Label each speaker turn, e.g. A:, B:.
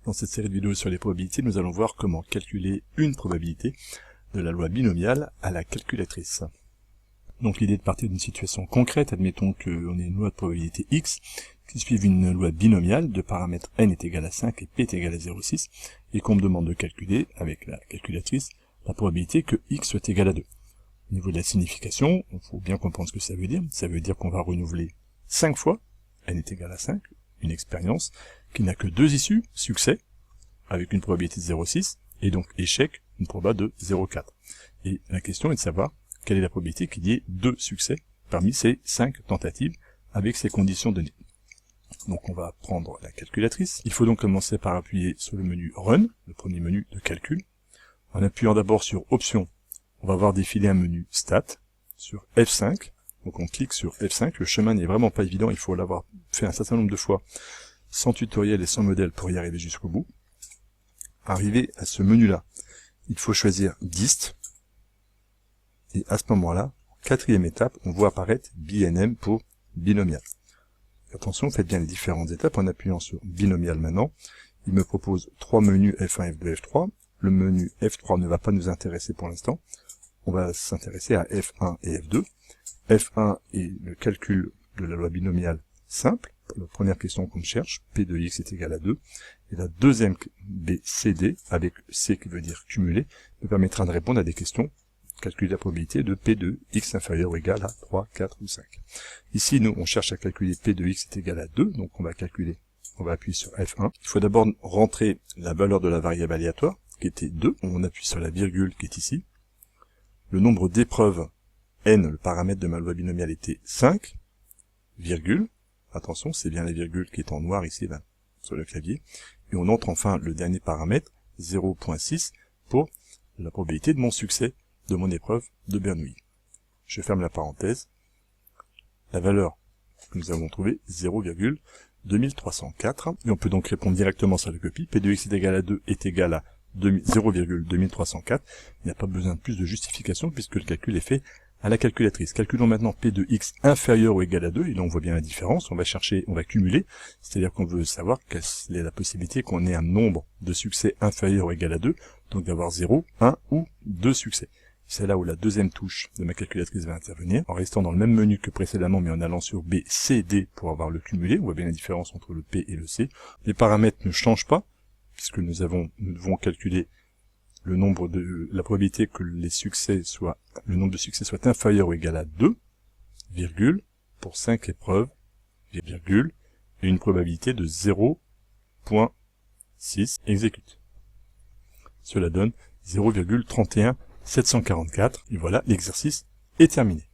A: Dans cette série de vidéos sur les probabilités, nous allons voir comment calculer une probabilité de la loi binomiale à la calculatrice. Donc l'idée est de partir d'une situation concrète, admettons qu'on ait une loi de probabilité x qui suive une loi binomiale de paramètres n est égal à 5 et p est égal à 0,6 et qu'on me demande de calculer avec la calculatrice la probabilité que x soit égal à 2. Au niveau de la signification, il faut bien comprendre ce que ça veut dire. Ça veut dire qu'on va renouveler 5 fois n est égal à 5, une expérience qui n'a que 2 issues, succès, avec une probabilité de 0,6, et donc échec, une probabilité de 0,4. Et la question est de savoir quelle est la probabilité qu'il y ait 2 succès parmi ces 5 tentatives avec ces conditions données. Donc on va prendre la calculatrice. Il faut donc commencer par appuyer sur le menu Run, le premier menu de calcul. En appuyant d'abord sur Options, on va voir défiler un menu Stat sur F5. Donc on clique sur F5, le chemin n'est vraiment pas évident, il faut l'avoir fait un certain nombre de fois sans tutoriel et sans modèle pour y arriver jusqu'au bout. Arrivé à ce menu-là, il faut choisir Dist, et à ce moment-là, quatrième étape, on voit apparaître BNM pour binomial. Attention, faites bien les différentes étapes en appuyant sur binomial maintenant. Il me propose 3 menus F1, F2, F3. Le menu F3 ne va pas nous intéresser pour l'instant. On va s'intéresser à F1 et F2. F1 est le calcul de la loi binomiale simple. La première question qu'on cherche, P de x est égal à 2. Et la deuxième, BCD, avec C qui veut dire cumulé, me permettra de répondre à des questions. Calculer la probabilité de P de x inférieur ou égal à 3, 4 ou 5. Ici, nous, on cherche à calculer P de x est égal à 2, donc on va appuyer sur F1. Il faut d'abord rentrer la valeur de la variable aléatoire, qui était 2. On appuie sur la virgule qui est ici. Le nombre d'épreuves, n, le paramètre de ma loi binomiale était 5, virgule. Attention, c'est bien la virgule qui est en noir ici, là, sur le clavier. Et on entre enfin le dernier paramètre, 0,6, pour la probabilité de mon succès de mon épreuve de Bernoulli. Je ferme la parenthèse. La valeur que nous avons trouvée, 0,2304. Et on peut donc répondre directement sur la copie. P de x est égal à 2 est égal à 0,2304. Il n'y a pas besoin de plus de justification puisque le calcul est fait à la calculatrice. Calculons maintenant P de x inférieur ou égal à 2. Et là, on voit bien la différence. On va cumuler. C'est-à-dire qu'on veut savoir quelle est la possibilité qu'on ait un nombre de succès inférieur ou égal à 2. Donc d'avoir 0, 1 ou 2 succès. C'est là où la deuxième touche de ma calculatrice va intervenir, en restant dans le même menu que précédemment, mais en allant sur B, C, D pour avoir le cumulé. On voit bien la différence entre le P et le C. Les paramètres ne changent pas, puisque nous devons calculer le nombre de, la probabilité que le nombre de succès soit inférieur ou égal à 2, virgule, pour 5 épreuves, virgule, et une probabilité de 0,6 exécute. Cela donne 0,31744, et voilà, l'exercice est terminé.